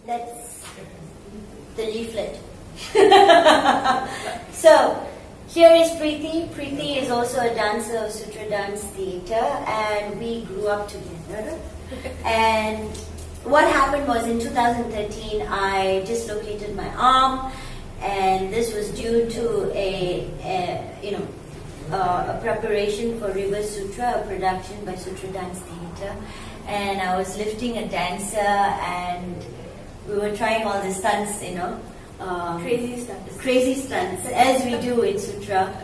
That's the leaflet. So here is Prithy. Prithy is also a dancer of Sutra Dance Theatre, and we grew up together. And what happened was in 2013 I dislocated my arm, and this was due to a preparation for River Sutra, a production by Sutra Dance Theatre. And I was lifting a dancer, and we were trying all the stunts, crazy stunts, as we do in Sutra.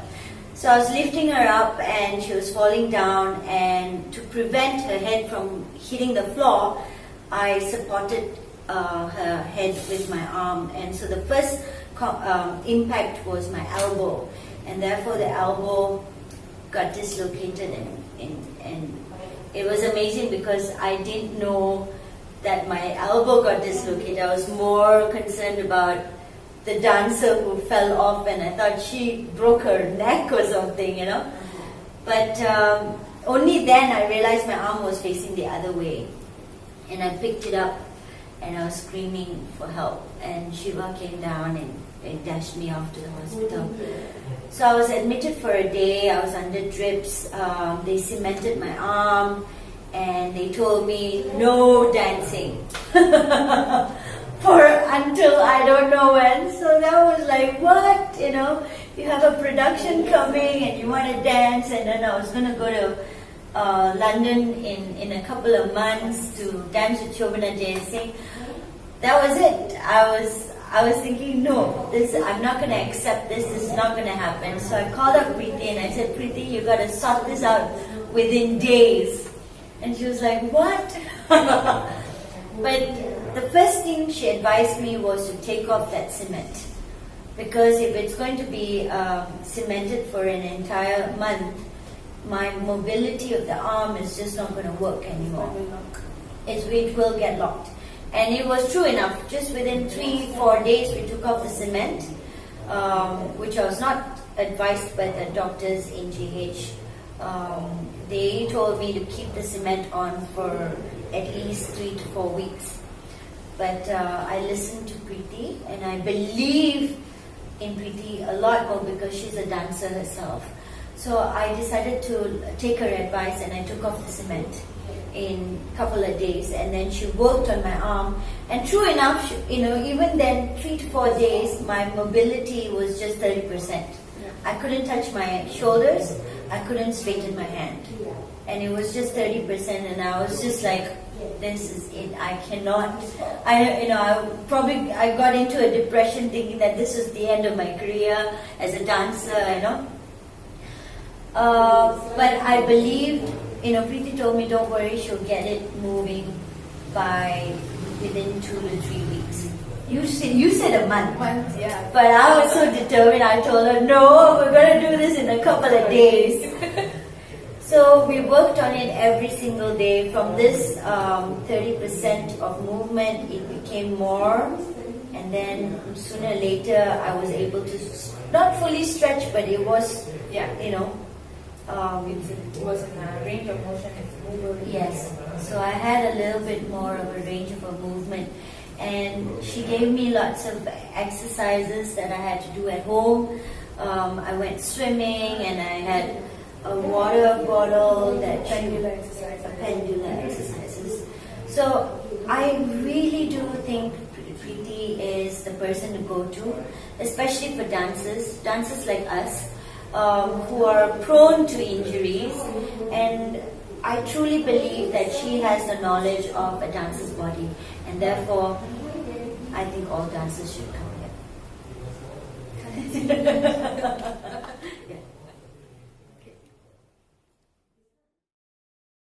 So I was lifting her up, and she was falling down, and to prevent her head from hitting the floor, I supported her head with my arm. And so the first impact was my elbow, and therefore the elbow got dislocated, and it was amazing because I didn't know that my elbow got dislocated. I was more concerned about the dancer who fell off, and I thought she broke her neck or something, But only then I realized my arm was facing the other way, and I picked it up, and I was screaming for help, and Shiva came down and dashed me off to the hospital. So I was admitted for a day. I was under drips. They cemented my arm, and they told me no dancing for until I don't know when. So that was like, what? You have a production coming and you want to dance. And then I was going to go to London in a couple of months to dance with Shobana Jayasingh. That was it. I was thinking, no, I'm not going to accept this. This is not going to happen. So I called up Prithy and I said, Prithy, you got to sort this out within days. And she was like, what? But the first thing she advised me was to take off that cement. Because if it's going to be cemented for an entire month, my mobility of the arm is just not going to work anymore. It will get locked. And it was true enough. Just within 3-4 days, we took off the cement, which I was not advised by the doctors in GH. They told me to keep the cement on for at least 3 to 4 weeks. But I listened to Prithy, and I believe in Prithy a lot more because she's a dancer herself. So I decided to take her advice, and I took off the cement in a couple of days, and then she worked on my arm, and true enough, even then 3 to 4 days my mobility was just 30%. I couldn't touch my shoulders, I couldn't straighten my hand, and it was just 30%, and I was just like, this is it, I cannot. I got into a depression thinking that this was the end of my career as a dancer, but I believed. Prithy told me, don't worry, she'll get it moving within 2 to 3 weeks. You said a month. Yeah. But I was so determined, I told her, no, we're going to do this in a couple of days. So we worked on it every single day. From this 30% of movement, it became more. And then sooner or later, I was able to, not fully stretch, but it was, it was in a range of motion. Yes, so I had a little bit more of a range of a movement, and she gave me lots of exercises that I had to do at home. I went swimming, and I had a water bottle that pendular exercises. So I really do think Prithy is the person to go to, especially for dancers like us. Who are prone to injuries, and I truly believe that she has the knowledge of a dancer's body, and therefore I think all dancers should come here.